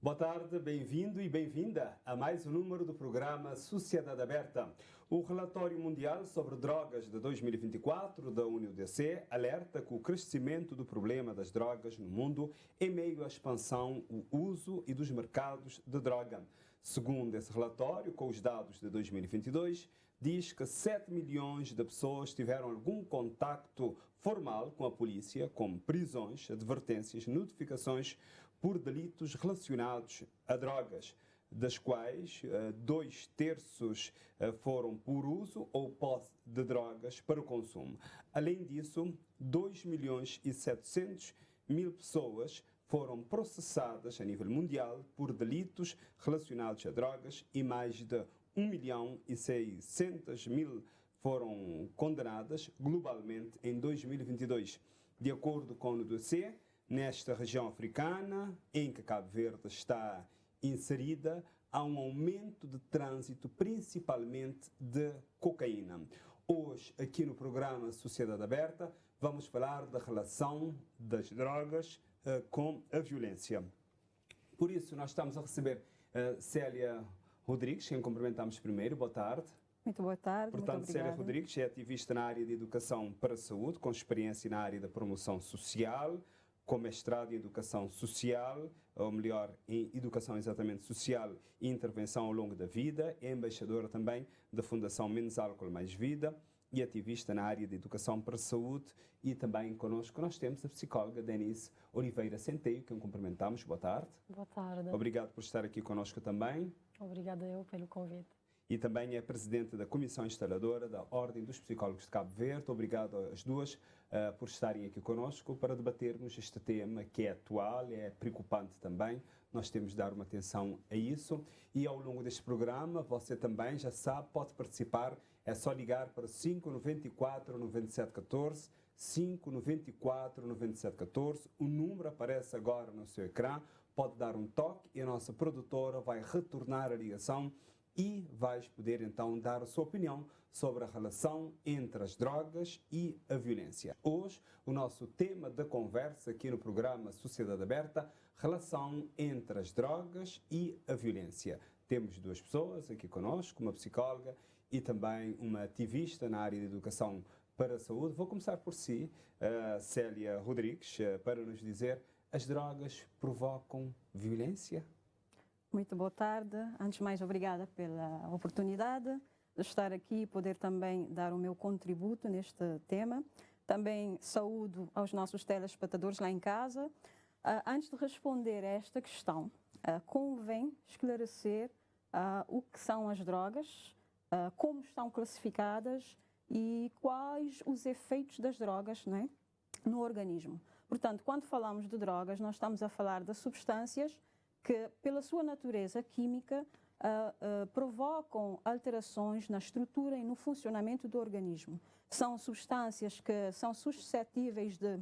Boa tarde, bem-vindo e bem-vinda a mais um número do programa Sociedade Aberta. O relatório mundial sobre drogas de 2024 da UNODC alerta que o crescimento do problema das drogas no mundo é meio à expansão, o uso e dos mercados de droga. Segundo esse relatório, com os dados de 2022, diz que 7 milhões de pessoas tiveram algum contacto formal com a polícia, como prisões, advertências, notificações por delitos relacionados a drogas, das quais 2/3 foram por uso ou posse de drogas para o consumo. Além disso, 2.700.000 pessoas foram processadas a nível mundial por delitos relacionados a drogas e mais de 1.600.000 foram condenadas globalmente em 2022. De acordo com o ODC, nesta região africana, em que Cabo Verde está inserida, há um aumento de trânsito, principalmente de cocaína. Hoje, aqui no programa Sociedade Aberta, vamos falar da relação das drogas com a violência. Por isso, nós estamos a receber Célia Rodrigues, quem cumprimentamos primeiro. Boa tarde. Muito boa tarde. Portanto, muito obrigada. Célia Rodrigues é ativista na área de educação para a saúde, com experiência na área da promoção social, com mestrado em Educação Social, ou melhor, em Educação exatamente Social e Intervenção ao longo da vida, é embaixadora também da Fundação Menos Álcool Mais Vida e ativista na área de Educação para a Saúde. E também connosco nós temos a psicóloga Denise Oliveira Centeio, que cumprimentamos. Boa tarde. Boa tarde. Obrigado por estar aqui connosco também. Obrigada eu pelo convite. E também é presidente da Comissão Instaladora da Ordem dos Psicólogos de Cabo Verde. Obrigado às duas por estarem aqui conosco para debatermos este tema que é atual, é preocupante também. Nós temos de dar uma atenção a isso. E ao longo deste programa, você também já sabe, pode participar. É só ligar para 594 9714, 594 9714. O número aparece agora no seu ecrã. Pode dar um toque e a nossa produtora vai retornar a ligação e vais poder então dar a sua opinião sobre a relação entre as drogas e a violência. Hoje, o nosso tema da conversa aqui no programa Sociedade Aberta, relação entre as drogas e a violência. Temos duas pessoas aqui conosco, uma psicóloga e também uma ativista na área de educação para a saúde. Vou começar por si, Célia Rodrigues, para nos dizer: as drogas provocam violência? Muito boa tarde. Antes de mais, obrigada pela oportunidade de estar aqui e poder também dar o meu contributo neste tema. Também saúdo aos nossos telespectadores lá em casa. Antes de responder a esta questão, convém esclarecer o que são as drogas, como estão classificadas e quais os efeitos das drogas, não é, no organismo. Portanto, quando falamos de drogas, nós estamos a falar de substâncias que, pela sua natureza química, provocam alterações na estrutura e no funcionamento do organismo. São substâncias que são suscetíveis de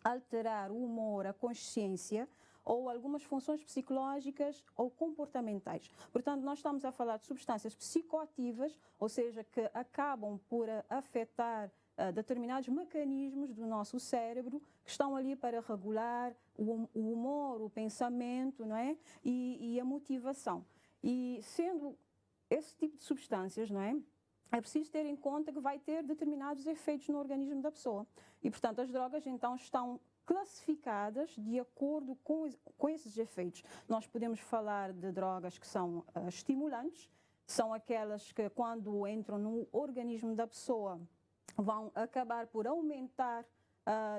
alterar o humor, a consciência ou algumas funções psicológicas ou comportamentais. Portanto, nós estamos a falar de substâncias psicoativas, ou seja, que acabam por afetar determinados mecanismos do nosso cérebro que estão ali para regular o humor, o pensamento, não é? E a motivação. E sendo esse tipo de substâncias, não é? É preciso ter em conta que vai ter determinados efeitos no organismo da pessoa. E, portanto, as drogas, então, estão classificadas de acordo com esses efeitos. Nós podemos falar de drogas que são estimulantes, são aquelas que, quando entram no organismo da pessoa, vão acabar por aumentar,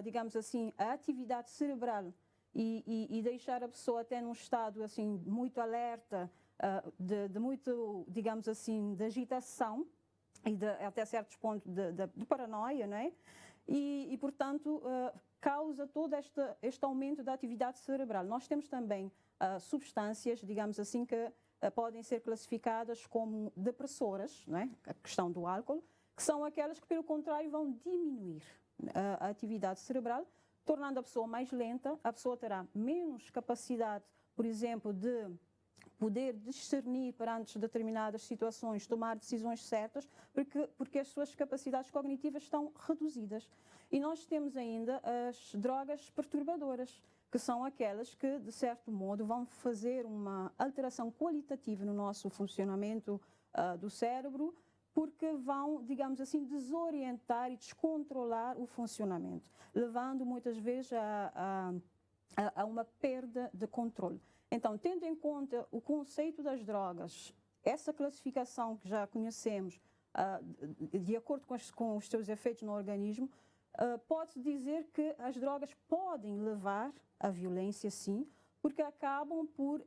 digamos assim, a atividade cerebral e deixar a pessoa até num estado assim muito alerta, de muito, digamos assim, de agitação e até certos pontos de paranoia, não é? E portanto, causa todo este aumento da atividade cerebral. Nós temos também substâncias, digamos assim, que podem ser classificadas como depressoras, não é? A questão do álcool, que são aquelas que, pelo contrário, vão diminuir a atividade cerebral, tornando a pessoa mais lenta. A pessoa terá menos capacidade, por exemplo, de poder discernir perante determinadas situações, tomar decisões certas, porque as suas capacidades cognitivas estão reduzidas. E nós temos ainda as drogas perturbadoras, que são aquelas que, de certo modo, vão fazer uma alteração qualitativa no nosso funcionamento do cérebro, porque vão, digamos assim, desorientar e descontrolar o funcionamento, levando muitas vezes a uma perda de controle. Então, tendo em conta o conceito das drogas, essa classificação que já conhecemos, de acordo com os seus efeitos no organismo, pode-se dizer que as drogas podem levar à violência, sim, porque acabam por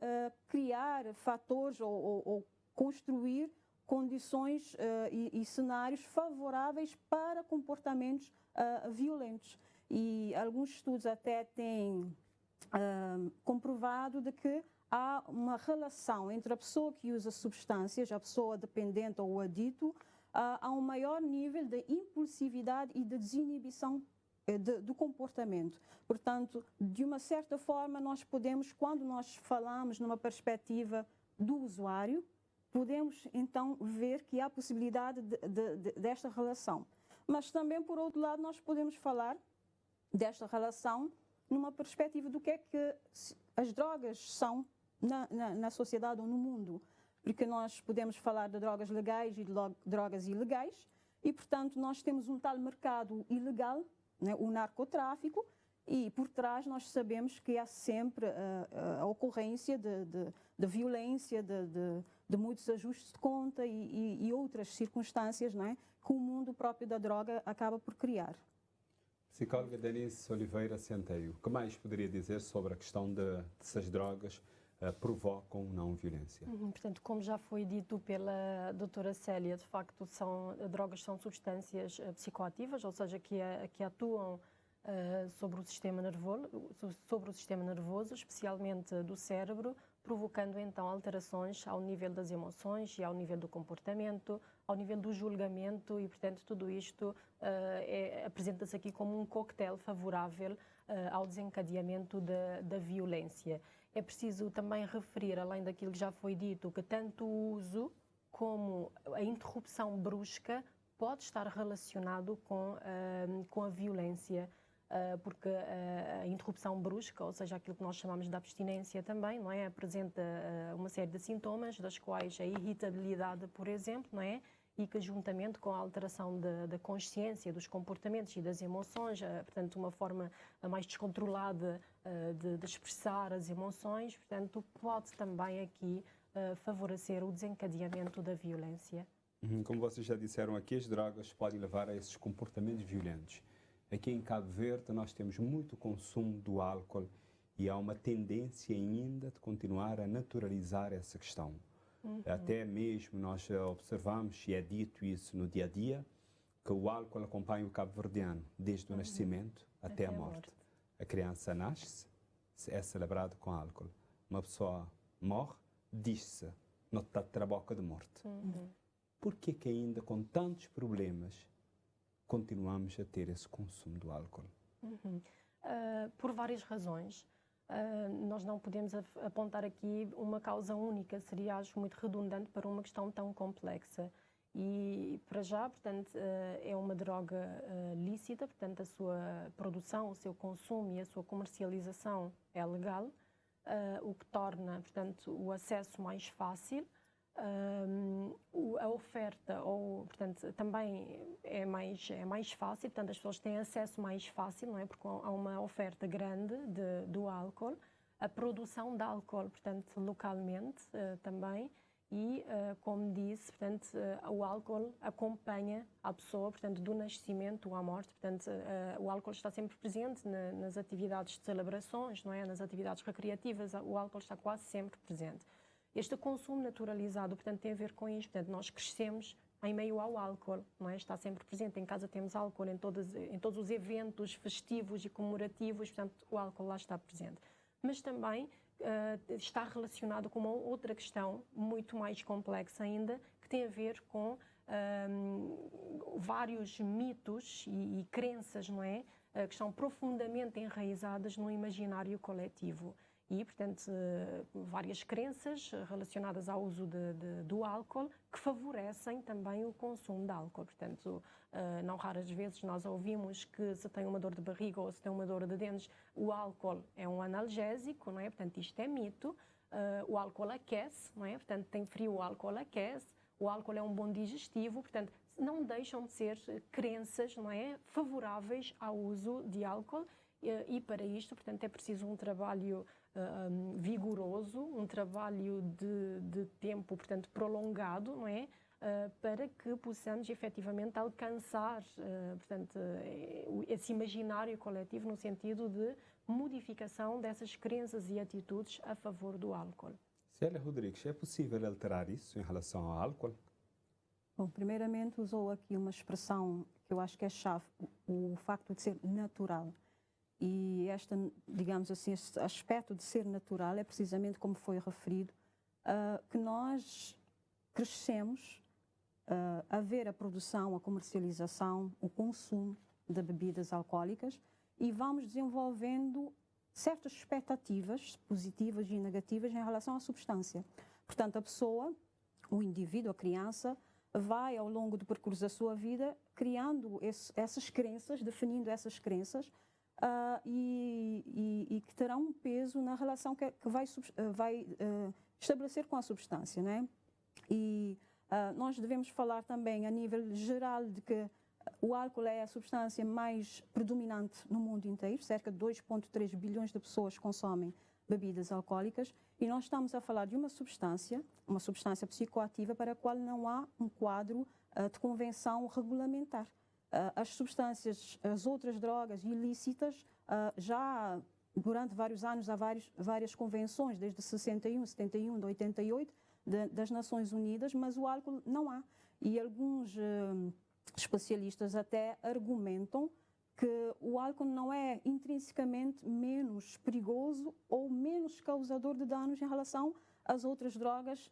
criar fatores ou construir condições e cenários favoráveis para comportamentos violentos. E alguns estudos até têm comprovado de que há uma relação entre a pessoa que usa substâncias, a pessoa dependente ou o adicto, há um maior nível de impulsividade e de desinibição do comportamento. Portanto, de uma certa forma, nós podemos, quando nós falamos numa perspectiva do usuário, podemos então ver que há possibilidade desta relação. Mas também, por outro lado, nós podemos falar desta relação numa perspectiva do que é que as drogas são na sociedade ou no mundo. Porque nós podemos falar de drogas legais e de drogas ilegais e, portanto, nós temos um tal mercado ilegal, né, o narcotráfico, e por trás nós sabemos que há sempre a ocorrência de violência, de muitos ajustes de conta e outras circunstâncias, não é, que o mundo próprio da droga acaba por criar. Psicóloga Denise Oliveira Centeio, o que mais poderia dizer sobre a questão de se as drogas provocam não violência? Portanto, como já foi dito pela doutora Célia, de facto, drogas são substâncias psicoativas, ou seja, que atuam sobre o sistema nervoso, especialmente do cérebro, provocando então alterações ao nível das emoções e ao nível do comportamento, ao nível do julgamento e, portanto, tudo isto apresenta-se aqui como um coquetel favorável ao desencadeamento da violência. É preciso também referir, além daquilo que já foi dito, que tanto o uso como a interrupção brusca pode estar relacionado com a violência, porque a interrupção brusca, ou seja, aquilo que nós chamamos de abstinência também, não é? Apresenta uma série de sintomas, das quais a irritabilidade, por exemplo, não é? E que, juntamente com a alteração da consciência, dos comportamentos e das emoções, portanto, uma forma mais descontrolada de expressar as emoções, portanto, pode também aqui favorecer o desencadeamento da violência. Como vocês já disseram aqui, as drogas podem levar a esses comportamentos violentos. Aqui em Cabo Verde nós temos muito consumo do álcool e há uma tendência ainda de continuar a naturalizar essa questão. Até mesmo nós observamos, e é dito isso no dia a dia, que o álcool acompanha o cabo-verdiano desde o nascimento até a morte. A criança nasce, é celebrado com álcool. Uma pessoa morre, diz-se, não está a boca de morte. Por que ainda com tantos problemas continuamos a ter esse consumo do álcool? Por várias razões. Nós não podemos apontar aqui uma causa única, seria, acho, muito redundante para uma questão tão complexa. E, para já, portanto, é uma droga lícita, portanto, a sua produção, o seu consumo e a sua comercialização é legal, o que torna, portanto, o acesso mais fácil. A oferta, portanto, também é mais fácil, portanto, as pessoas têm acesso mais fácil, não é? Porque há uma oferta grande do álcool, a produção de álcool, portanto, localmente também, e, como disse, portanto, o álcool acompanha a pessoa, portanto, do nascimento à morte, portanto, o álcool está sempre presente nas atividades de celebrações, não é? Nas atividades recreativas, o álcool está quase sempre presente. Este consumo naturalizado, portanto, tem a ver com isto. Portanto, nós crescemos em meio ao álcool, não é? Está sempre presente. Em casa temos álcool em todos os eventos festivos e comemorativos, portanto, o álcool lá está presente. Mas também está relacionado com uma outra questão muito mais complexa ainda, que tem a ver com vários mitos e crenças, não é? Que estão profundamente enraizadas no imaginário coletivo. e, portanto, várias crenças relacionadas ao uso do álcool que favorecem também o consumo de álcool. Portanto, não raras vezes nós ouvimos que se tem uma dor de barriga ou se tem uma dor de dentes, o álcool é um analgésico, não é? Portanto, isto é mito. O álcool aquece, não é? Portanto, tem frio, o álcool aquece. O álcool é um bom digestivo, portanto, não deixam de ser crenças, não é? Favoráveis ao uso de álcool. E para isto, portanto, é preciso um trabalho vigoroso, um trabalho de tempo, portanto, prolongado, não é? Para que possamos efetivamente alcançar, portanto, esse imaginário coletivo no sentido de modificação dessas crenças e atitudes a favor do álcool. Célia Rodrigues, é possível alterar isso em relação ao álcool? Bom, primeiramente usou aqui uma expressão que eu acho que é chave, o facto de ser natural. E digamos assim, este aspecto de ser natural é precisamente como foi referido, que nós crescemos a ver a produção, a comercialização, o consumo de bebidas alcoólicas e vamos desenvolvendo certas expectativas positivas e negativas em relação à substância. Portanto, a pessoa, o indivíduo, a criança, vai ao longo do percurso da sua vida criando essas crenças, definindo essas crenças, e que terá um peso na relação que vai estabelecer com a substância, né? E nós devemos falar também a nível geral de que o álcool é a substância mais predominante no mundo inteiro, cerca de 2,3 bilhões de pessoas consomem bebidas alcoólicas, e nós estamos a falar de uma substância psicoativa para a qual não há um quadro de convenção regulamentar. As outras drogas ilícitas, já durante vários anos há várias convenções, desde 61, 71, de 88, das Nações Unidas, mas o álcool não há. E alguns especialistas até argumentam que o álcool não é intrinsecamente menos perigoso ou menos causador de danos em relação às outras drogas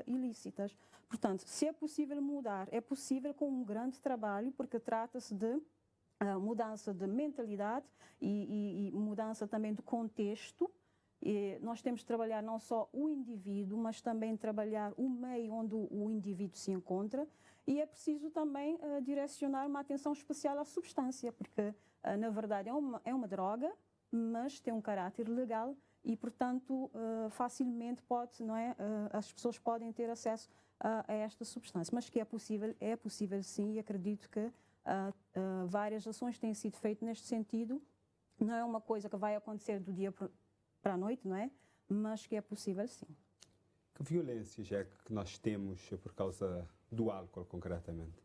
ilícitas. Portanto, se é possível mudar, é possível com um grande trabalho, porque trata-se de mudança de mentalidade e mudança também do contexto. E nós temos de trabalhar não só o indivíduo, mas também trabalhar o meio onde o indivíduo se encontra. E é preciso também direcionar uma atenção especial à substância, porque, na verdade, é uma droga, mas tem um caráter legal e, portanto, facilmente as pessoas podem ter acesso a esta substância. Mas que é possível sim, e acredito que várias ações têm sido feitas neste sentido. Não é uma coisa que vai acontecer do dia para a noite, não é? Mas que é possível sim. Que violências é que nós temos por causa do álcool, concretamente?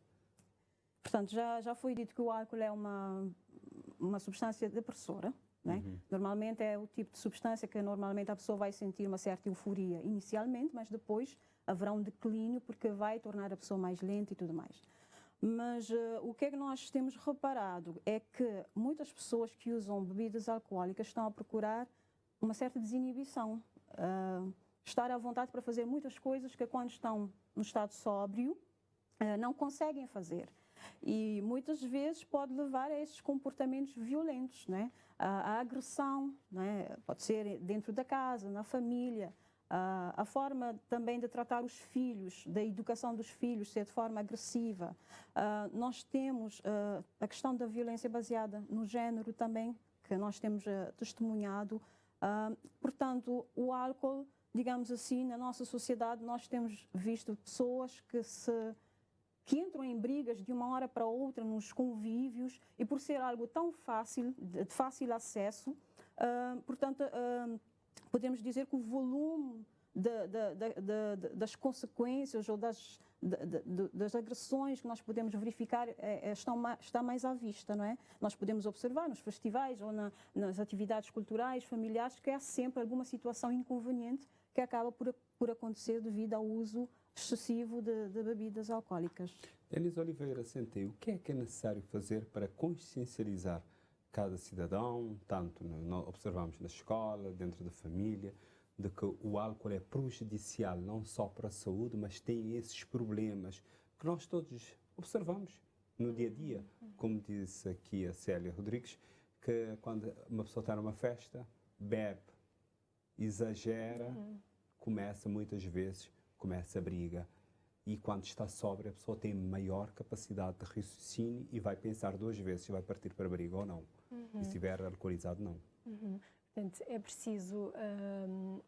Portanto, já foi dito que o álcool é uma substância depressora, não é? Uhum. Normalmente é o tipo de substância que normalmente a pessoa vai sentir uma certa euforia inicialmente, mas depois haverá um declínio porque vai tornar a pessoa mais lenta e tudo mais. Mas o que é que nós temos reparado é que muitas pessoas que usam bebidas alcoólicas estão a procurar uma certa desinibição, estar à vontade para fazer muitas coisas que quando estão no estado sóbrio não conseguem fazer. E muitas vezes pode levar a esses comportamentos violentos, né? A agressão, né? Pode ser dentro da casa, na família, a forma também de tratar os filhos, da educação dos filhos ser de forma agressiva. Nós temos a questão da violência baseada no género também, que nós temos testemunhado. Portanto, o álcool, digamos assim, na nossa sociedade nós temos visto pessoas que entram em brigas de uma hora para outra nos convívios e por ser algo tão fácil, de fácil acesso, portanto, podemos dizer que o volume das consequências ou das agressões que nós podemos verificar está mais à vista, não é? Nós podemos observar nos festivais ou nas atividades culturais, familiares, que há sempre alguma situação inconveniente que acaba por acontecer devido ao uso excessivo de bebidas alcoólicas. Denise Oliveira Centeio, o que é necessário fazer para consciencializar cada cidadão, tanto observamos na escola, dentro da família, de que o álcool é prejudicial não só para a saúde, mas tem esses problemas que nós todos observamos no dia a dia, como disse aqui a Célia Rodrigues, que quando uma pessoa está numa festa, bebe exagera, começa muitas vezes, começa a briga. E quando está sóbria, a pessoa tem maior capacidade de raciocínio e vai pensar 2 vezes se vai partir para a briga ou não. E se estiver alcoolizado, não. Portanto, é preciso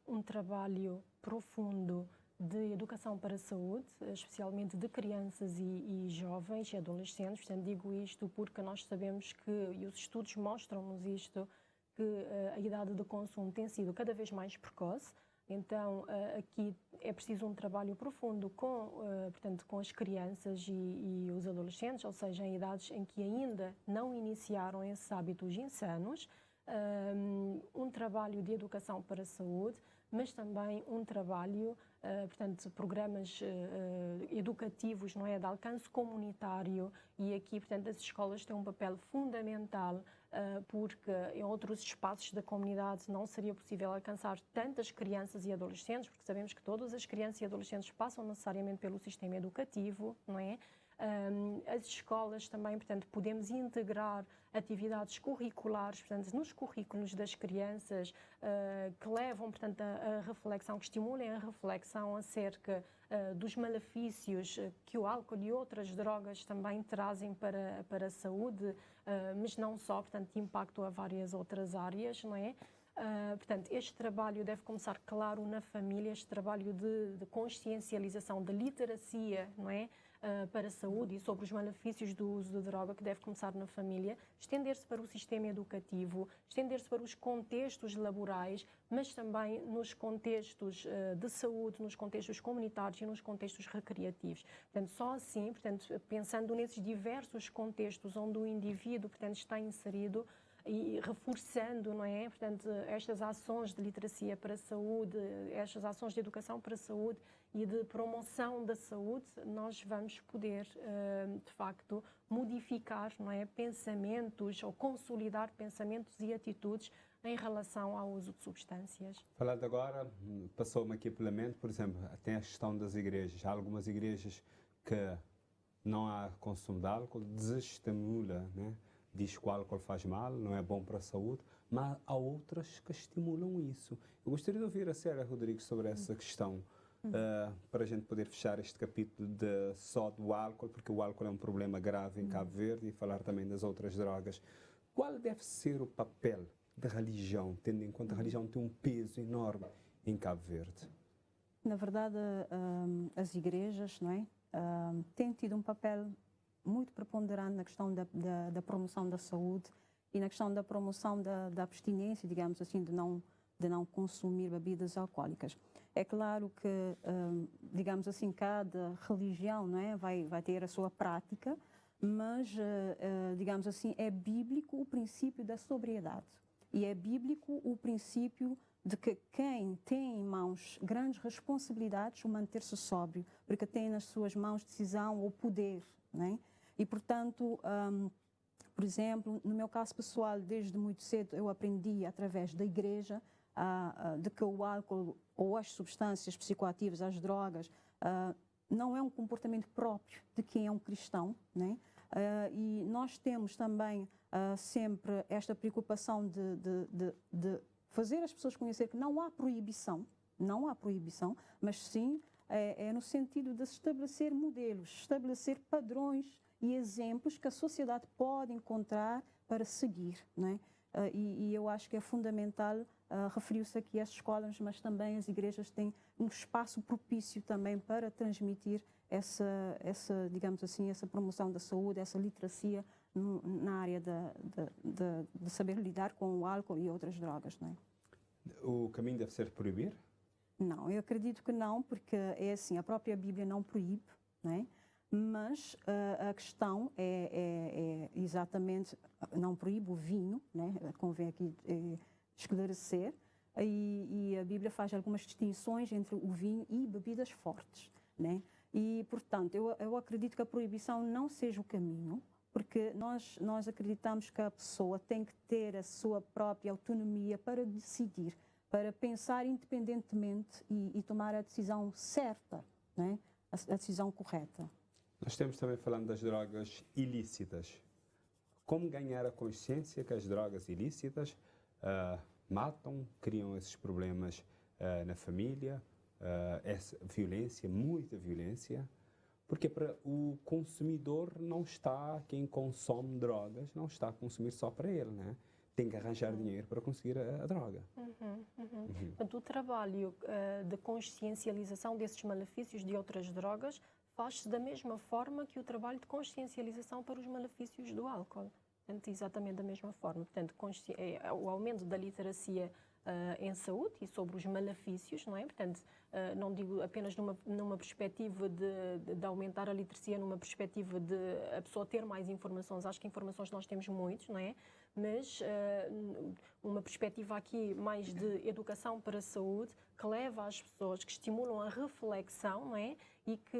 um trabalho profundo de educação para a saúde, especialmente de crianças e jovens e adolescentes. Portanto, digo isto porque nós sabemos que, e os estudos mostram-nos isto, que a idade de consumo tem sido cada vez mais precoce. Então, aqui é preciso um trabalho profundo portanto, com as crianças e os adolescentes, ou seja, em idades em que ainda não iniciaram esses hábitos insanos, um trabalho de educação para a saúde, mas também um trabalho, portanto, programas educativos, não é, de alcance comunitário, e aqui, portanto, as escolas têm um papel fundamental, porque em outros espaços da comunidade não seria possível alcançar tantas crianças e adolescentes, porque sabemos que todas as crianças e adolescentes passam necessariamente pelo sistema educativo, não é? As escolas também, portanto, podemos integrar atividades curriculares, portanto, nos currículos das crianças, que levam, portanto, a reflexão, que estimulem a reflexão acerca dos malefícios que o álcool e outras drogas também trazem para a saúde, mas não só, portanto, de impacto a várias outras áreas, não é? Portanto, este trabalho deve começar, claro, na família, este trabalho de consciencialização, de literacia, não é? Para a saúde e sobre os malefícios do uso de droga, que deve começar na família, estender-se para o sistema educativo, estender-se para os contextos laborais, mas também nos contextos de saúde, nos contextos comunitários e nos contextos recreativos. Portanto, só assim, portanto, pensando nesses diversos contextos onde o indivíduo, portanto, está inserido, e reforçando, não é? Portanto, estas ações de literacia para a saúde, estas ações de educação para a saúde e de promoção da saúde, nós vamos poder, de facto, modificar, não é, pensamentos ou consolidar pensamentos e atitudes em relação ao uso de substâncias. Falando agora, passou-me aqui pela mente, por exemplo, tem a questão das igrejas. Há algumas igrejas que não há consumo de álcool, desestimula, né? Diz que o álcool faz mal, não é bom para a saúde, mas há outras que estimulam isso. Eu gostaria de ouvir a Sara Rodrigues sobre essa questão, para a gente poder fechar este capítulo só do álcool, porque o álcool é um problema grave em Cabo Verde, e falar também das outras drogas. Qual deve ser o papel da religião, tendo em conta que a religião tem um peso enorme em Cabo Verde? Na verdade, as igrejas, não é, têm tido um papel muito preponderante na questão da promoção da saúde e na questão da promoção da abstinência, digamos assim, de não consumir bebidas alcoólicas. É claro que, digamos assim, cada religião, não é, vai ter a sua prática, mas, digamos assim, é bíblico o princípio da sobriedade e é bíblico o princípio de que quem tem em mãos grandes responsabilidades o manter-se sóbrio, porque tem nas suas mãos decisão ou poder, não é? E, portanto, por exemplo, no meu caso pessoal, desde muito cedo eu aprendi através da igreja de que o álcool ou as substâncias psicoativas, as drogas, não é um comportamento próprio de quem é um cristão, né? E nós temos também sempre esta preocupação de fazer as pessoas conhecer que não há proibição, mas sim é no sentido de estabelecer modelos, estabelecer padrões e exemplos que a sociedade pode encontrar para seguir, não é? E eu acho que é fundamental, referiu-se aqui às escolas, mas também as igrejas têm um espaço propício também para transmitir essa digamos assim, essa promoção da saúde, essa literacia na área de saber lidar com o álcool e outras drogas, não é? O caminho deve ser proibir? Não, eu acredito que não, porque é assim, a própria Bíblia não proíbe, não é? Mas a questão é exatamente, não proíbe o vinho, né? Convém aqui esclarecer, e a Bíblia faz algumas distinções entre o vinho e bebidas fortes, né? E, portanto, eu acredito que a proibição não seja o caminho, porque nós acreditamos que a pessoa tem que ter a sua própria autonomia para decidir, para pensar independentemente e tomar a decisão certa, né? A decisão correta. Nós temos também falando das drogas ilícitas. Como ganhar a consciência que as drogas ilícitas matam, criam esses problemas na família, essa violência, muita violência, porque para o consumidor não está, quem consome drogas, não está a consumir só para ele, né? Tem que arranjar dinheiro para conseguir a droga. Portanto, o trabalho de consciencialização desses malefícios de outras drogas faz-se da mesma forma que o trabalho de consciencialização para os malefícios do álcool. Portanto, exatamente da mesma forma. Portanto, o aumento da literacia em saúde e sobre os malefícios, não é? Portanto, não digo apenas numa perspectiva de aumentar a literacia, numa perspectiva de a pessoa ter mais informações. Acho que informações nós temos muitas, não é? Mas uma perspectiva aqui mais de educação para a saúde, que leva às pessoas, que estimulam a reflexão, não é? E que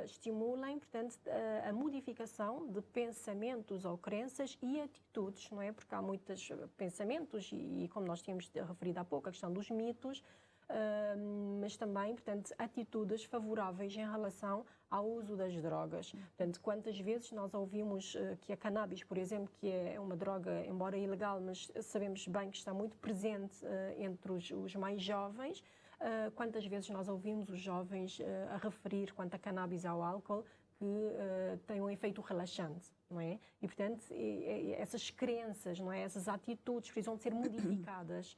estimulem, portanto, a modificação de pensamentos ou crenças e atitudes, não é? Porque há muitos pensamentos e como nós tínhamos referido há pouco, a questão dos mitos, mas também, portanto, atitudes favoráveis em relação ao uso das drogas. Portanto, quantas vezes nós ouvimos que a cannabis, por exemplo, que é uma droga, embora ilegal, mas sabemos bem que está muito presente entre os mais jovens, quantas vezes nós ouvimos os jovens a referir quanto a cannabis ao álcool que tem um efeito relaxante, não é? E, portanto, essas crenças, não é? Essas atitudes precisam de ser modificadas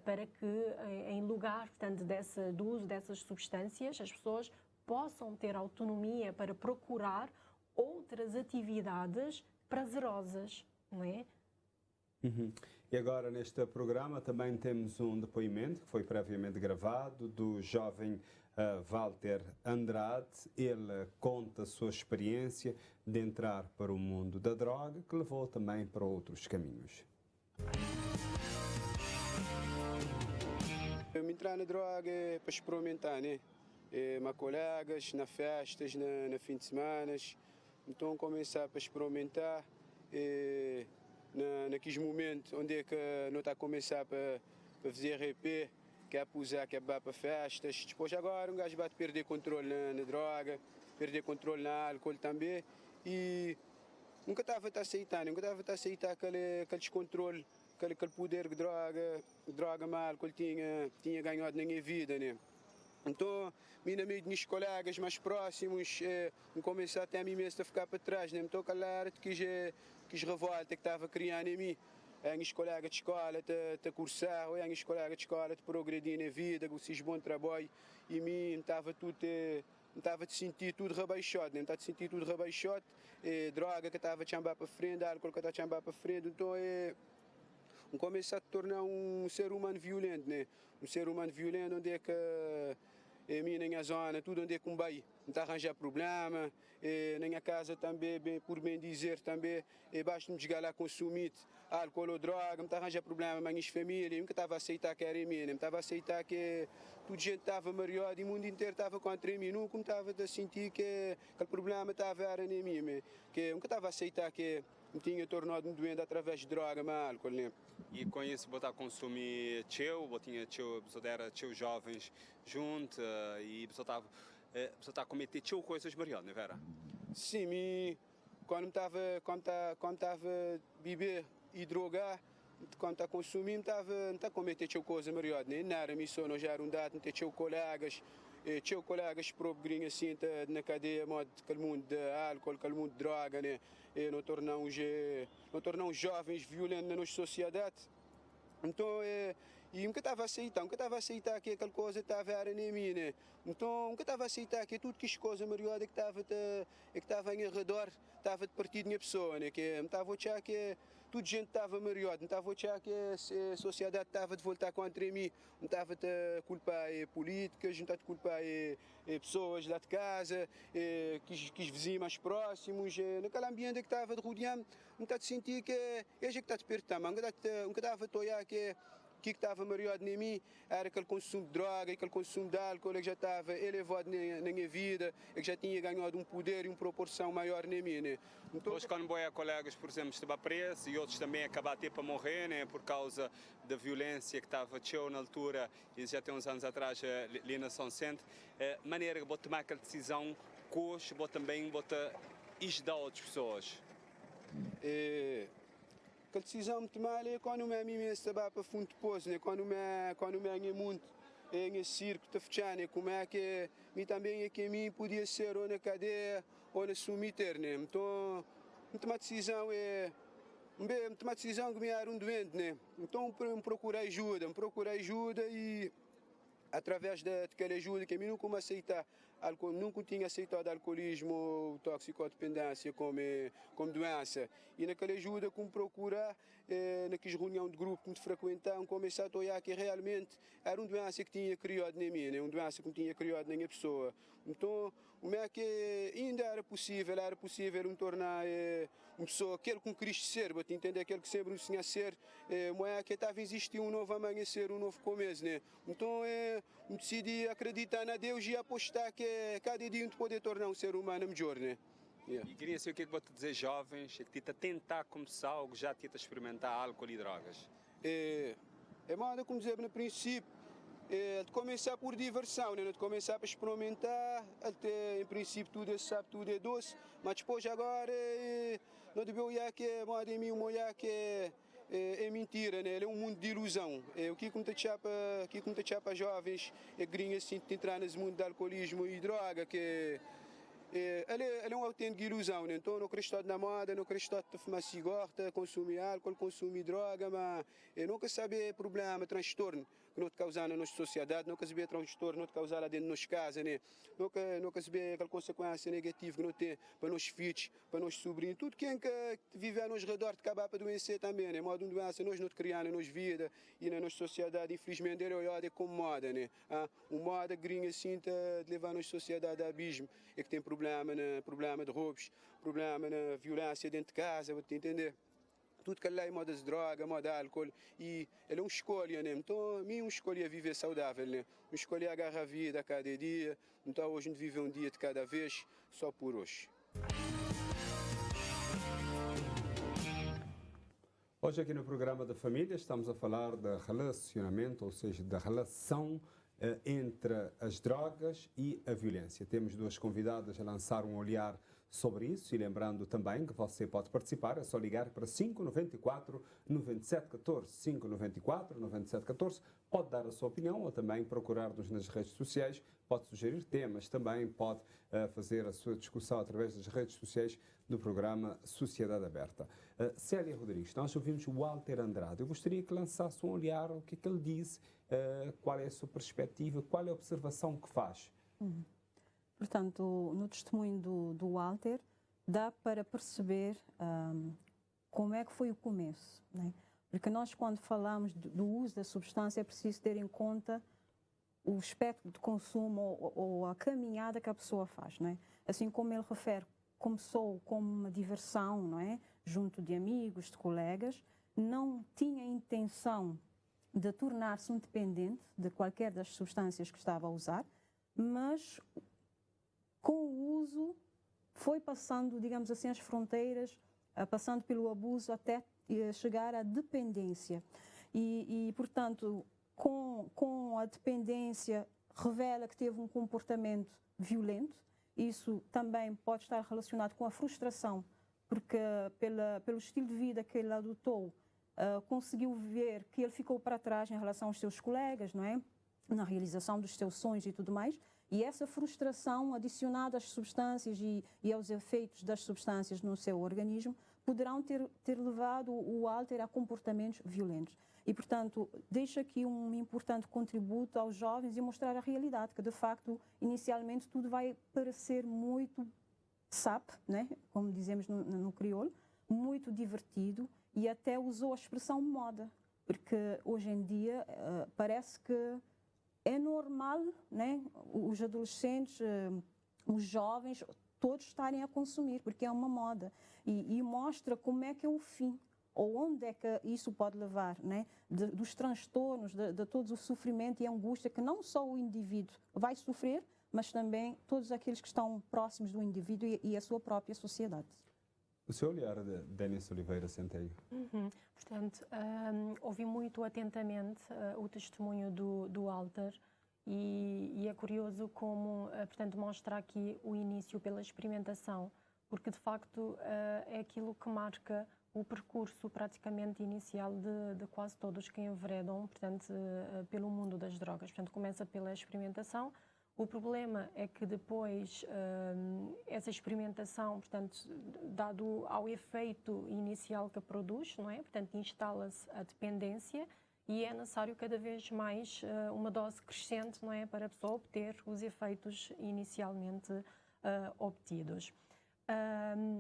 para que, em lugar, portanto, do uso dessas substâncias, as pessoas possam ter autonomia para procurar outras atividades prazerosas, não é? E agora, neste programa, também temos um depoimento que foi previamente gravado do jovem Walter Andrade. Ele conta a sua experiência de entrar para o mundo da droga, que levou também para outros caminhos. Eu me entrar na droga para experimentar, né? Meus colegas, nas festas, na fim de semana. Então, começar para experimentar. Naqueles momentos onde é que não está a começar para fazer RP, que é para usar, que é para festas. Depois agora um gajo vai perder controle na droga, perder controle na álcool também. E nunca estava a aceitar, aquele descontrole, aquele poder que droga mal, álcool tinha ganhado na minha vida, né? Então, no meio de meus colegas mais próximos, começar até a mim mesmo a ficar para trás, né? Então, calar que revolta que estava criando em mim. A minha colega de escola te cursar, a minha colega de escola te progredir na vida, que vocês bom trabalho, e mim estava tudo estava a sentir tudo rebaixado, né? Estava a sentir tudo rebaixado, droga que estava a chamar para frente, álcool que estava a chamar para frente, então começar a tornar um ser humano violento, né? Um ser humano violento onde é que na minha zona, tudo onde é que um vai, não está a arranjar problema, na minha casa também, por bem dizer também, basta me chegar lá consumir álcool ou droga, não está a arranjar problema, mas minha família, nunca estava a aceitar que era em mim, não estava a aceitar que toda gente estava mariado e o mundo inteiro estava contra mim, nunca estava a sentir que aquele problema estava a em mim, que nunca estava a aceitar que me tinha tornado doente através de droga, mas álcool, né? E com isso, você a consumir tinha jovens juntos e você está a cometer coisas marianas, não é vera? Sim, quando estava a beber e drogar, quando estava a consumir, estava a cometer coisas marianas, né? Não era missão, não já era um dado, não tinha colegas. Tinha colegas próprios assim na cadeia, modo aquele mundo de álcool, aquele mundo de droga, né? Não tornam jovens violentos na nossa sociedade. Então, e nunca estava a aceitar que aquela coisa estava a em mim, né? Então, nunca estava a aceitar que tudo que as coisas mariadas que estava em redor estava de partir de minha pessoa, né? Que não estava a achar que toda gente estava mariada, não estava a achar que a sociedade estava de voltar contra mim, não estava a culpar políticas, não estava a culpar pessoas lá de casa, que os vizinhos mais próximos, naquele ambiente que estava de rodear, não estava a sentir que é que está a perder, nunca estava a olhar que estava mariado em mim era aquele consumo de droga, aquele consumo de álcool que já estava elevado na minha vida, que já tinha ganhado um poder e uma proporção maior em mim, né? Então, hoje, quando boia colegas, por exemplo, estavam presos e outros também acabaram de para morrer, né, por causa da violência que estava na altura, e já tem uns anos atrás, ali na São Centro, maneira que vou tomar aquela decisão, que hoje vou também ajudar outras pessoas. que a decisão muito mal é quando me imenso para fundo depois, né? Quando me muito em circo tá fechando, como é que me também é que mim podia ser ou na cadeia ou na cemitério, né? Então uma decisão uma decisão que me era doente, né? Então me procurei ajuda e através daquela ajuda que eu nunca me aceitar, nunca tinha aceitado alcoolismo ou toxicodependência como doença. E naquela ajuda que me procurar, naquelas reuniões de grupo que me frequentavam, comecei a olhar que realmente era uma doença que tinha criado na mim, né? Uma doença que me tinha criado na minha pessoa. Então, como é que ainda era possível me tornar uma pessoa, aquele com Cristo ser, para entender aquele que sempre tinha a ser, é que estava a existir um novo amanhecer, um novo começo, né? Então, decidi acreditar na Deus e apostar que cada dia te poder tornar um ser humano melhor, né? Yeah. E queria saber o que é que você dizer jovens que te tentar começar algo, já te experimentar álcool e drogas? É moda, como dizer no princípio, de começar por diversão, né? De começar para experimentar, até em princípio tudo é doce, mas depois agora não deve olhar que é moda em mim, olhar que é mentira, né? Ele é um mundo de ilusão. O que me chapa jovens é que assim de entrar nesse mundo de alcoolismo e droga, que ele é uma autêntica ilusão, né? Então não acredito na moda, não acredito de fumar cigarro, consumir álcool, consumir droga, mas nunca sabe problema, transtorno que não te causar na nossa sociedade, nunca sabe transtorno não te causar lá dentro da nossa casa, né? Nunca sabe aquela consequência negativa que não tem para nossos filhos, para nossos sobrinhos, tudo quem que vive ao nosso redor de acabar para adoecer também, né? Modo de doença nós não te criamos na nossa vida e na nossa sociedade, infelizmente ele olha como moda, né? Uma moda gringa assim de levar a nossa sociedade a abismo, é que tem problema de roubos, problema na violência dentro de casa, vou te entender? Tudo que lá é moda de droga, moda de álcool, e ele é uma escolha, né? Então, a mim é uma escolha viver saudável, né? Uma escolha agarrar a vida a cada dia, então hoje a gente vive um dia de cada vez, só por hoje. Hoje aqui no programa da família estamos a falar de relacionamento, ou seja, da relação entre as drogas e a violência. Temos duas convidadas a lançar um olhar sobre isso e lembrando também que você pode participar, é só ligar para 594 9714, 594 9714, pode dar a sua opinião ou também procurar-nos nas redes sociais, pode sugerir temas, também pode fazer a sua discussão através das redes sociais do programa Sociedade Aberta. Célia Rodrigues, nós ouvimos o Walter Andrade, eu gostaria que lançasse um olhar o que é que ele diz, qual é a sua perspectiva, qual é a observação que faz. Portanto, no testemunho do Walter, dá para perceber como é que foi o começo, né? Porque nós, quando falamos do uso da substância, é preciso ter em conta o espectro de consumo ou a caminhada que a pessoa faz, né? Assim como ele refere, começou como uma diversão, não é? Junto de amigos, de colegas, não tinha intenção de tornar-se um dependente de qualquer das substâncias que estava a usar, mas com o uso foi passando, digamos assim, as fronteiras, passando pelo abuso até chegar à dependência. E portanto, com a dependência, revela que teve um comportamento violento. Isso também pode estar relacionado com a frustração, porque pelo estilo de vida que ele adotou, conseguiu ver que ele ficou para trás em relação aos seus colegas, não é? Na realização dos seus sonhos e tudo mais. E essa frustração, adicionada às substâncias e aos efeitos das substâncias no seu organismo, poderão ter levado o Walter a comportamentos violentos. E, portanto, deixa aqui um importante contributo aos jovens e mostrar a realidade, que, de facto, inicialmente tudo vai parecer muito sap, né? Como dizemos no crioulo, muito divertido, e até usou a expressão moda, porque hoje em dia parece que é normal, né, os adolescentes, os jovens, todos estarem a consumir, porque é uma moda. E mostra como é que é o fim, ou onde é que isso pode levar, né, dos transtornos, de todo o sofrimento e angústia que não só o indivíduo vai sofrer, mas também todos aqueles que estão próximos do indivíduo e a sua própria sociedade. O seu olhar, Denis Oliveira Centeio. Portanto, ouvi muito atentamente o testemunho do Walter e é curioso como, portanto, mostra aqui o início pela experimentação, porque de facto é aquilo que marca o percurso praticamente inicial de quase todos que enveredam, portanto, pelo mundo das drogas. Portanto, começa pela experimentação. O problema é que depois essa experimentação, portanto, dado ao efeito inicial que produz, não é? Portanto, instala-se a dependência e é necessário cada vez mais uma dose crescente, não é? Para a pessoa obter os efeitos inicialmente obtidos.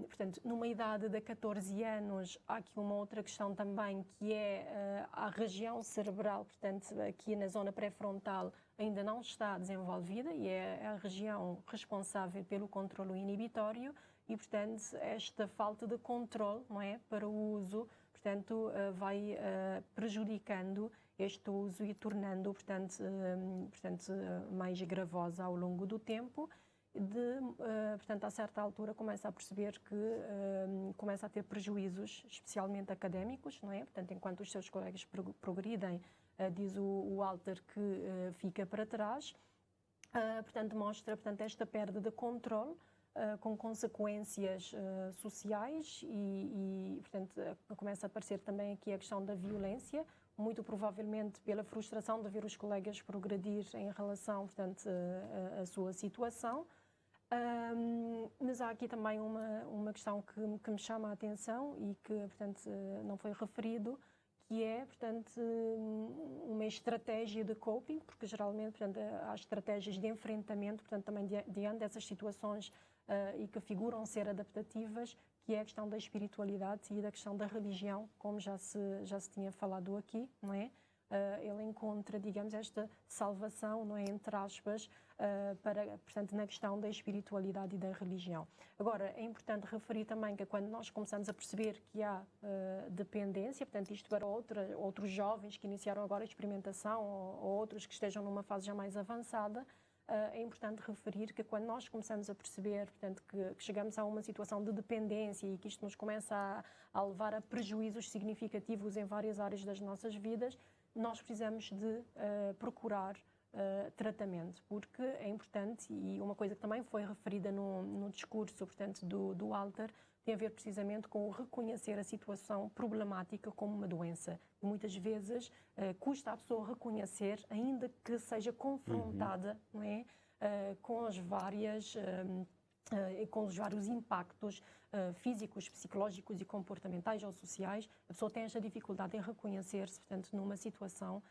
Portanto, numa idade de 14 anos, há aqui uma outra questão também, que é a região cerebral, portanto, aqui na zona pré-frontal, ainda não está desenvolvida e é a região responsável pelo controlo inibitório e, portanto, esta falta de controle, não é, para o uso, portanto, vai prejudicando este uso e tornando, portanto, mais gravosa ao longo do tempo. Portanto, a certa altura começa a perceber que começa a ter prejuízos, especialmente académicos, não é? Portanto, enquanto os seus colegas progridem, diz o Walter que fica para trás. Portanto, mostra, portanto, esta perda de controle com consequências sociais e, portanto, começa a aparecer também aqui a questão da violência, muito provavelmente pela frustração de ver os colegas progredir em relação, portanto, à sua situação. Mas há aqui também uma questão que me chama a atenção e que, portanto, não foi referido, que é, portanto, uma estratégia de coping, porque geralmente, portanto, há estratégias de enfrentamento, portanto, também diante dessas situações e que figuram ser adaptativas, que é a questão da espiritualidade e da questão da religião, como já se tinha falado aqui, não é? Ele encontra, digamos, esta salvação, não é, entre aspas, portanto, na questão da espiritualidade e da religião. Agora, é importante referir também que quando nós começamos a perceber que há dependência, portanto, isto para outros jovens que iniciaram agora a experimentação ou outros que estejam numa fase já mais avançada, é importante referir que quando nós começamos a perceber, portanto, que chegamos a uma situação de dependência e que isto nos começa a levar a prejuízos significativos em várias áreas das nossas vidas, nós precisamos de procurar tratamento, porque é importante, e uma coisa que também foi referida no discurso, portanto, do Walter, tem a ver precisamente com o reconhecer a situação problemática como uma doença. E muitas vezes custa à pessoa reconhecer, ainda que seja confrontada, não é, com os vários impactos físicos, psicológicos e comportamentais ou sociais, a pessoa tem esta dificuldade em reconhecer-se, portanto, numa situação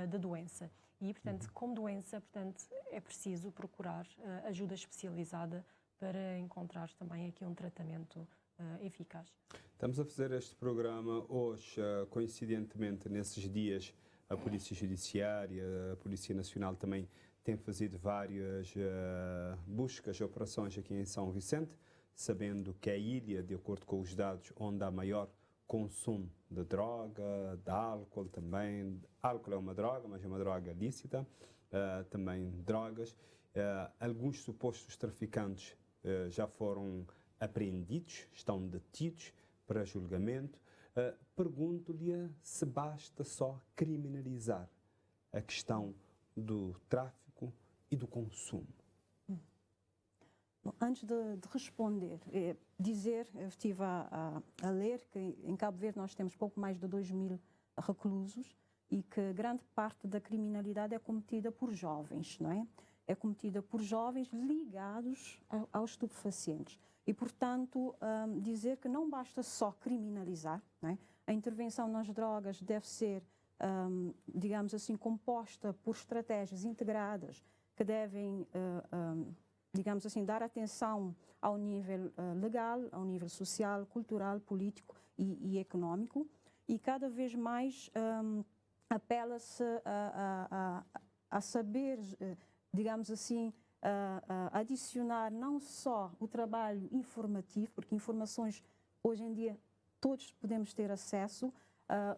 de doença. E, portanto, como doença, portanto, é preciso procurar ajuda especializada para encontrar também aqui um tratamento eficaz. Estamos a fazer este programa hoje, coincidentemente, nesses dias, a Polícia Judiciária, a Polícia Nacional também tem feito várias buscas, operações aqui em São Vicente, sabendo que é a ilha, de acordo com os dados, onde há maior consumo de droga, de álcool também. Álcool é uma droga, mas é uma droga lícita, também drogas. Alguns supostos traficantes já foram apreendidos, estão detidos para julgamento. Pergunto-lhe se basta só criminalizar a questão do tráfico e do consumo. Bom, antes de responder, dizer, eu estive a ler que em Cabo Verde nós temos pouco mais de 2.000 reclusos e que grande parte da criminalidade é cometida por jovens, não é? É cometida por jovens ligados aos estupefacientes. E, portanto, dizer que não basta só criminalizar, não é? A intervenção nas drogas deve ser, digamos assim, composta por estratégias integradas que devem, digamos assim, dar atenção ao nível legal, ao nível social, cultural, político e econômico. E cada vez mais apela-se a saber, digamos assim, adicionar não só o trabalho informativo, porque informações hoje em dia todos podemos ter acesso,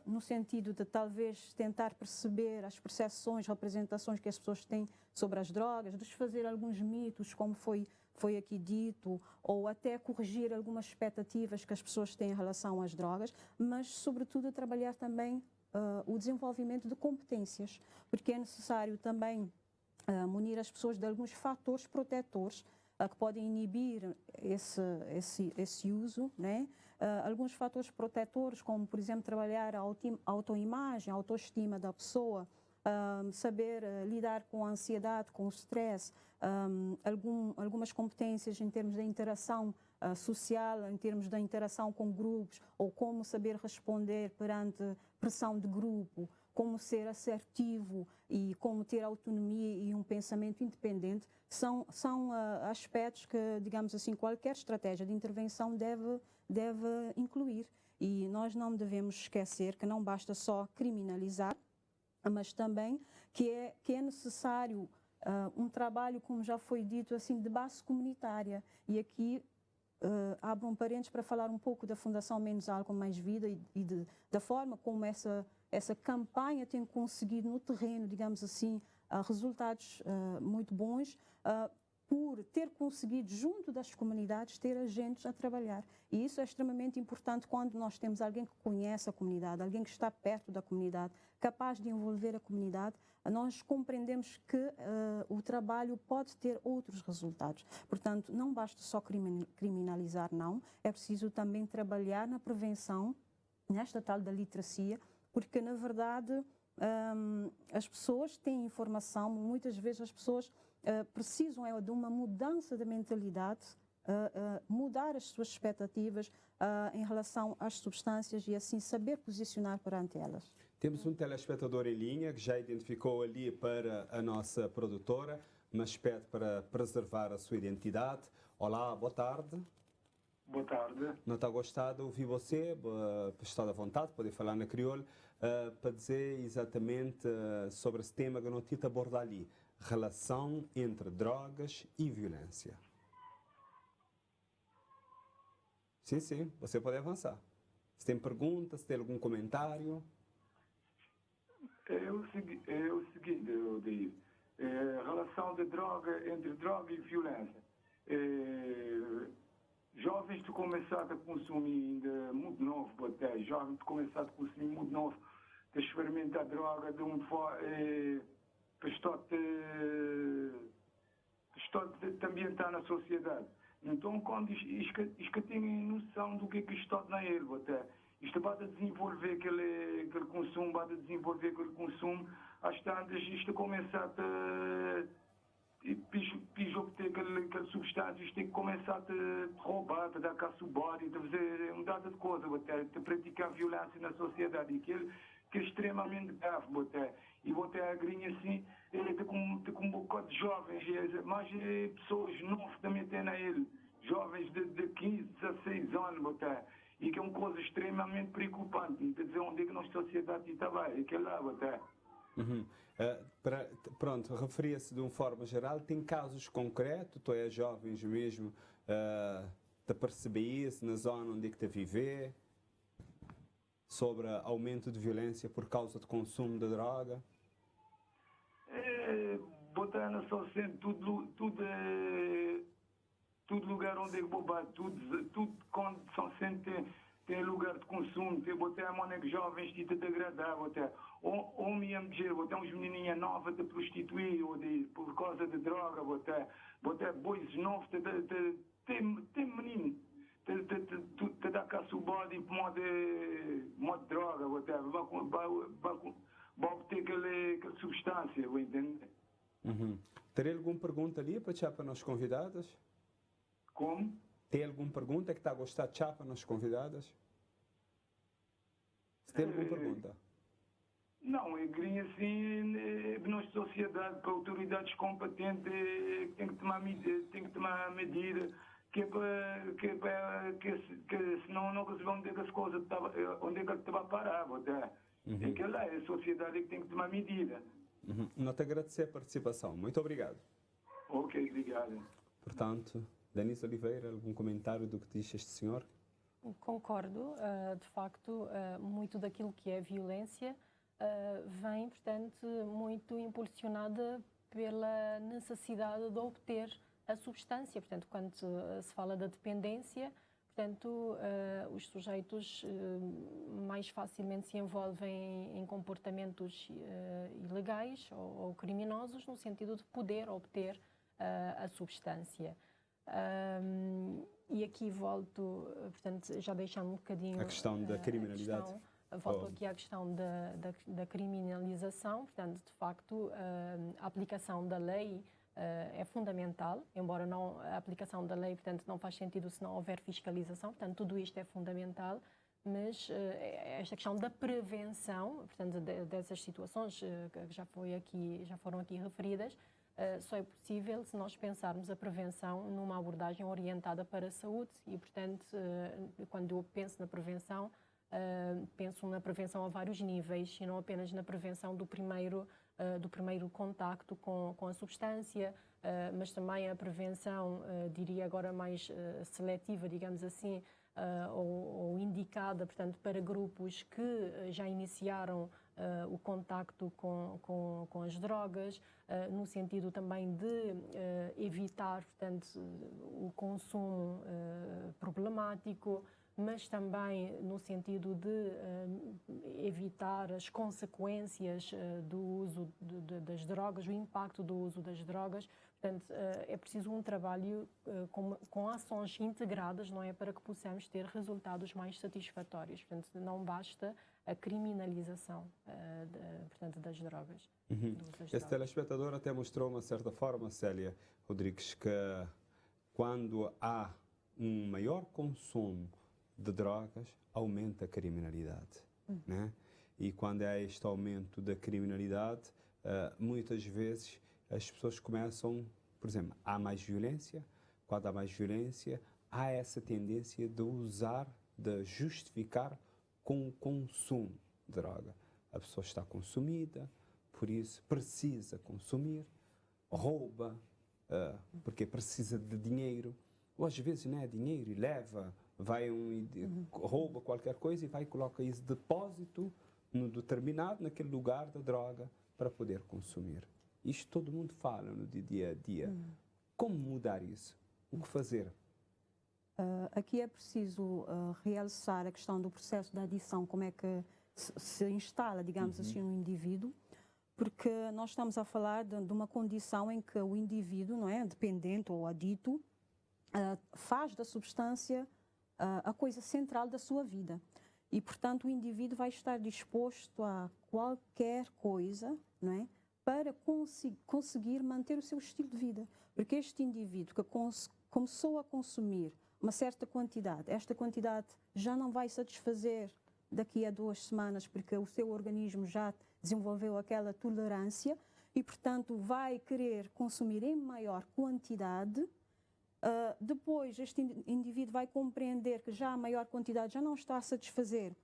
no sentido de talvez tentar perceber as percepções, representações que as pessoas têm sobre as drogas, desfazer alguns mitos, como foi aqui dito, ou até corrigir algumas expectativas que as pessoas têm em relação às drogas, mas sobretudo trabalhar também o desenvolvimento de competências, porque é necessário também munir as pessoas de alguns fatores protetores que podem inibir esse uso, né? alguns fatores protetores, como, por exemplo, trabalhar a autoimagem, a autoestima da pessoa, saber lidar com a ansiedade, com o stress, algumas competências em termos da interação social, em termos da interação com grupos, ou como saber responder perante pressão de grupo, como ser assertivo e como ter autonomia e um pensamento independente, são aspectos que, digamos assim, qualquer estratégia de intervenção deve incluir. E nós não devemos esquecer que não basta só criminalizar, mas também que é necessário um trabalho, como já foi dito, assim, de base comunitária. E aqui abro um parênteses para falar um pouco da Fundação Menos Álcool Mais Vida e da forma como essa campanha tem conseguido no terreno, digamos assim, resultados muito bons, por ter conseguido, junto das comunidades, ter agentes a trabalhar. E isso é extremamente importante quando nós temos alguém que conhece a comunidade, alguém que está perto da comunidade, capaz de envolver a comunidade. Nós compreendemos que o trabalho pode ter outros resultados. Portanto, não basta só criminalizar, não. É preciso também trabalhar na prevenção, nesta tal da literacia, porque, na verdade, as pessoas têm informação, muitas vezes as pessoas precisam de uma mudança de mentalidade, mudar as suas expectativas em relação às substâncias e assim saber posicionar perante elas. Temos um telespectador em linha que já identificou ali para a nossa produtora, mas pede para preservar a sua identidade. Olá, boa tarde. Boa tarde. Não está gostado de ouvir você, está à vontade, pode falar na crioulo, para dizer exatamente sobre esse tema que eu não tive abordar ali. Relação entre drogas e violência. Sim, você pode avançar. Se tem pergunta, se tem algum comentário. É o seguinte, eu digo, relação entre droga e violência. Jovens que começaram a consumir ainda muito novo, até jovens que começaram a consumir muito novo, a experimentar droga de uma forma que estou também está na sociedade. Então, quando isto que tem noção do que isto na ele, até isto vai desenvolver aquele consumo, às tantas isto começa a pis obter aquela substância, isto tem que começar a roubar, a dar caça ao body, a fazer uma data de coisa, a praticar violência na sociedade, que é extremamente grave, e botar a grinha assim, com um bocado de jovens, mas pessoas novas também tem na ele, jovens de 15, 16 anos, e que é uma coisa extremamente preocupante, quer dizer, onde é que a nossa sociedade está bem, é que é lá, Uhum. Pronto, referia-se de uma forma geral, tem casos concretos, tu és jovens mesmo, te perceber isso na zona onde é que te viver, sobre aumento de violência por causa do consumo de droga? Botar na só sendo tudo lugar onde é que bobar, tudo quando são sempre tem lugar de consumo, tem botar a moneca jovens que te degradar, botar homem e mulher, botar uns menininhas novas te prostituir ou por causa de droga, botar bois novos, tem menino, te dá caça o body por modo droga, botar, vai obter aquela substância, vou entender? Uhum. Teria alguma pergunta ali para deixar para nós convidadas? Como? Tem alguma pergunta que está a gostar de chapa nas convidadas? Se tem alguma pergunta? Não, eu queria assim, na nossa sociedade, para autoridades competentes, tem que tomar medida, que senão não sabemos onde é que as coisas onde é que estava a parar. É que lá é a sociedade que tem que tomar medida. Não te agradecer a participação. Muito obrigado. Ok, obrigado. Portanto, Denise Oliveira, algum comentário do que diz este senhor? Concordo, de facto, muito daquilo que é violência vem, portanto, muito impulsionada pela necessidade de obter a substância. Portanto, quando se fala da dependência, portanto, os sujeitos mais facilmente se envolvem em comportamentos ilegais ou criminosos no sentido de poder obter a substância. E aqui volto, portanto, já deixando um bocadinho a questão da criminalidade. Volto aqui à questão da criminalização. Portanto, de facto, a aplicação da lei é fundamental, embora não, a aplicação da lei, portanto, não faz sentido se não houver fiscalização. Portanto, tudo isto é fundamental. Mas esta questão da prevenção, portanto, dessas situações que já foram aqui referidas, só é possível se nós pensarmos a prevenção numa abordagem orientada para a saúde e, portanto, quando eu penso na prevenção, penso na prevenção a vários níveis e não apenas na prevenção do primeiro contacto com a substância, mas também a prevenção, diria agora mais seletiva, digamos assim, ou indicada, portanto, para grupos que já iniciaram o contacto com as drogas, no sentido também de evitar, portanto, o consumo problemático, mas também no sentido de evitar as consequências do uso das drogas, o impacto do uso das drogas. Portanto, é preciso um trabalho com ações integradas, não é, para que possamos ter resultados mais satisfatórios. Portanto, não basta a criminalização portanto, das drogas. Esse telespectador até mostrou uma certa forma, Célia Rodrigues, que quando há um maior consumo de drogas, aumenta a criminalidade. Né? E quando há este aumento da criminalidade, muitas vezes as pessoas começam, por exemplo, há mais violência. Quando há mais violência, há essa tendência de usar, de justificar com o consumo de droga. A pessoa está consumida, por isso precisa consumir, rouba, porque precisa de dinheiro. Ou às vezes não é dinheiro e leva, rouba qualquer coisa e vai e coloca esse depósito no determinado, naquele lugar da droga para poder consumir. Isto todo mundo fala no dia a dia. Como mudar isso? O que fazer? Aqui é preciso realçar a questão do processo da adição, como é que se instala, digamos assim, no indivíduo, porque nós estamos a falar de uma condição em que o indivíduo, não é, dependente ou adito, faz da substância a coisa central da sua vida. E, portanto, o indivíduo vai estar disposto a qualquer coisa, não é, para conseguir manter o seu estilo de vida. Porque este indivíduo que começou a consumir uma certa quantidade, esta quantidade já não vai satisfazer daqui a 2 semanas, porque o seu organismo já desenvolveu aquela tolerância e, portanto, vai querer consumir em maior quantidade. Depois, este indivíduo vai compreender que já a maior quantidade já não está a satisfazer,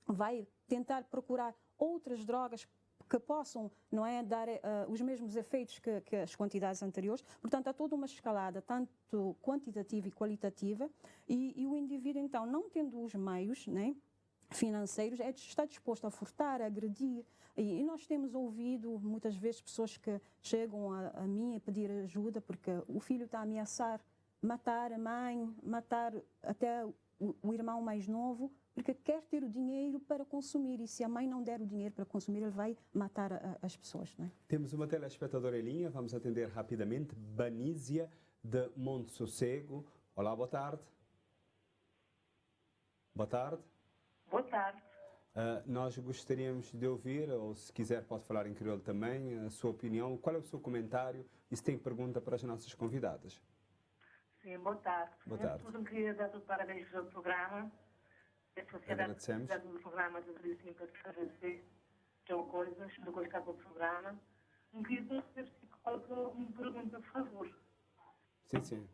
vai tentar procurar outras drogas que possam, não é, dar os mesmos efeitos que as quantidades anteriores. Portanto, há toda uma escalada, tanto quantitativa e qualitativa, e o indivíduo, então, não tendo os meios, né, financeiros, está disposto a furtar, a agredir. E nós temos ouvido, muitas vezes, pessoas que chegam a mim a pedir ajuda porque o filho está a ameaçar matar a mãe, matar até o irmão mais novo, porque quer ter o dinheiro para consumir. E se a mãe não der o dinheiro para consumir, ele vai matar as pessoas. Não é? Temos uma telespectadora em linha, vamos atender rapidamente. Banísia, de Monte Sossego. Olá, boa tarde. Boa tarde. Boa tarde. Nós gostaríamos de ouvir, ou se quiser pode falar em crioulo também, a sua opinião. Qual é o seu comentário e se tem pergunta para as nossas convidadas? Sim, boa tarde. Boa tarde. Eu queria dar os parabéns pelo programa. A sociedade Agradecemos. do programa de sempre agradecer são coisas do que está com o programa. Eu queria saber se uma pergunta, por favor. Sim, sim.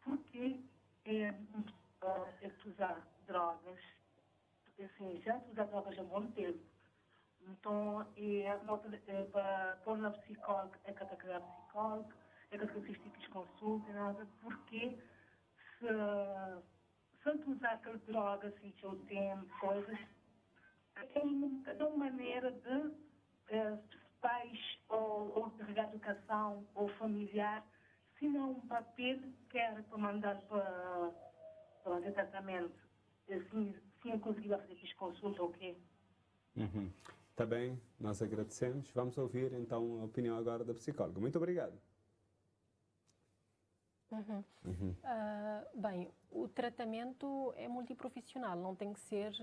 Porquê é usar drogas? Porque assim, já usar drogas há um bom tempo. Então, para pôr na psicóloga, é que a psicóloga, é que assiste que consulta, nada, porque se usar aquela droga, assim, seu tempo, coisas, é uma maneira de pais ou de reeducação ou familiar, se não um papel que era para mandar para o tratamento, assim, se eu conseguir fazer essa consulta, ok? Está bem, nós agradecemos. Vamos ouvir então a opinião agora da psicóloga. Muito obrigado. Bem, o tratamento é multiprofissional, não tem que ser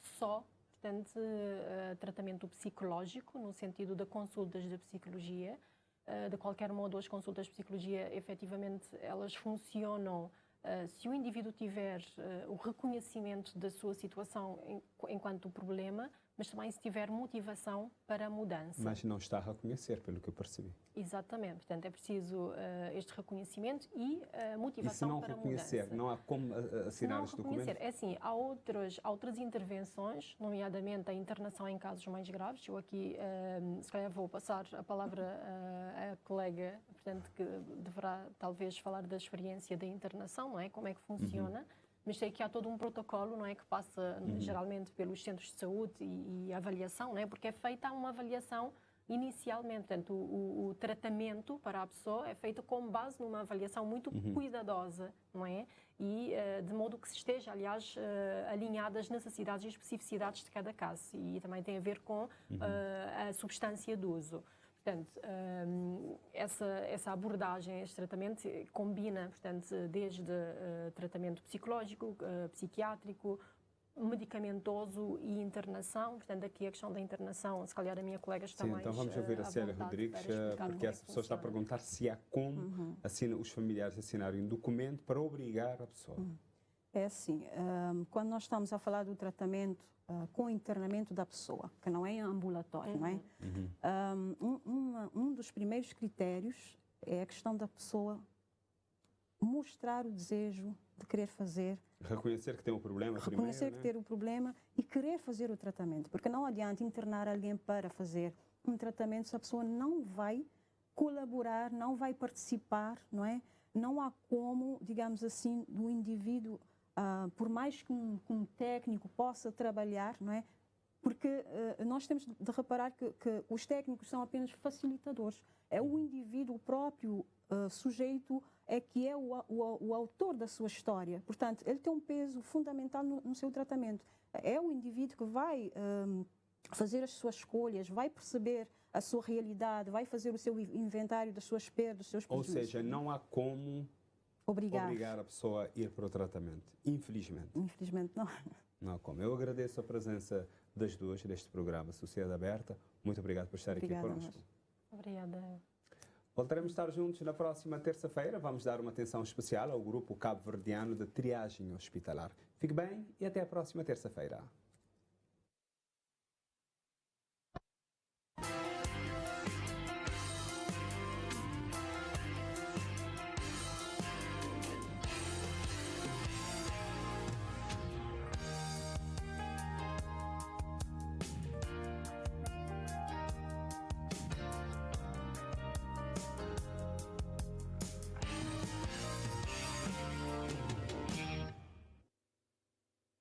só, portanto, tratamento psicológico, no sentido de consultas de psicologia. De qualquer modo, as consultas de psicologia, efetivamente, elas funcionam se o indivíduo tiver o reconhecimento da sua situação enquanto problema, mas também se tiver motivação para a mudança. Mas não está a reconhecer, pelo que eu percebi. Exatamente. Portanto, é preciso este reconhecimento e motivação para a mudança. E se não reconhecer, não há como assinar este documento? É assim, há outras intervenções, nomeadamente a internação em casos mais graves. Eu aqui, se calhar, vou passar a palavra à colega, portanto, que deverá talvez falar da experiência da internação, não é? Como é que funciona. Mas sei que há todo um protocolo, não é, que passa geralmente pelos centros de saúde e avaliação, não é? Porque é feita uma avaliação inicialmente. Portanto, o tratamento para a pessoa é feito com base numa avaliação muito cuidadosa, não é? E de modo que se esteja, aliás, alinhada às necessidades e especificidades de cada caso. E também tem a ver com a substância de uso. Portanto, essa abordagem, este tratamento combina, portanto, desde tratamento psicológico, psiquiátrico, medicamentoso e internação. Portanto, aqui a questão da internação, se calhar a minha colega está mais então vamos ouvir a Célia Rodrigues, porque essa pessoa está a perguntar se há como os familiares assinarem um documento para obrigar a pessoa. É assim, quando nós estamos a falar do tratamento com o internamento da pessoa, que não é em ambulatório, não é? Um dos primeiros critérios é a questão da pessoa mostrar o desejo de querer fazer. Reconhecer que tem um problema Reconhecer primeiro, que tem um problema e querer fazer o tratamento. Porque não adianta internar alguém para fazer um tratamento se a pessoa não vai colaborar, não vai participar, não é? Não há como, digamos assim, do indivíduo, por mais que um técnico possa trabalhar, não é? Porque nós temos de reparar que os técnicos são apenas facilitadores. É o indivíduo, o próprio sujeito, é que é o autor da sua história. Portanto, ele tem um peso fundamental no seu tratamento. É o indivíduo que vai fazer as suas escolhas, vai perceber a sua realidade, vai fazer o seu inventário das suas perdas, dos seus prejuízos. Ou seja, não há como obrigar a pessoa a ir para o tratamento, infelizmente. Infelizmente não. Não há como. Eu agradeço a presença das duas neste programa Sociedade Aberta. Muito obrigado por estar aqui connosco. Obrigada. Voltaremos a estar juntos na próxima terça-feira. Vamos dar uma atenção especial ao grupo cabo-verdiano de triagem hospitalar. Fique bem e até a próxima terça-feira.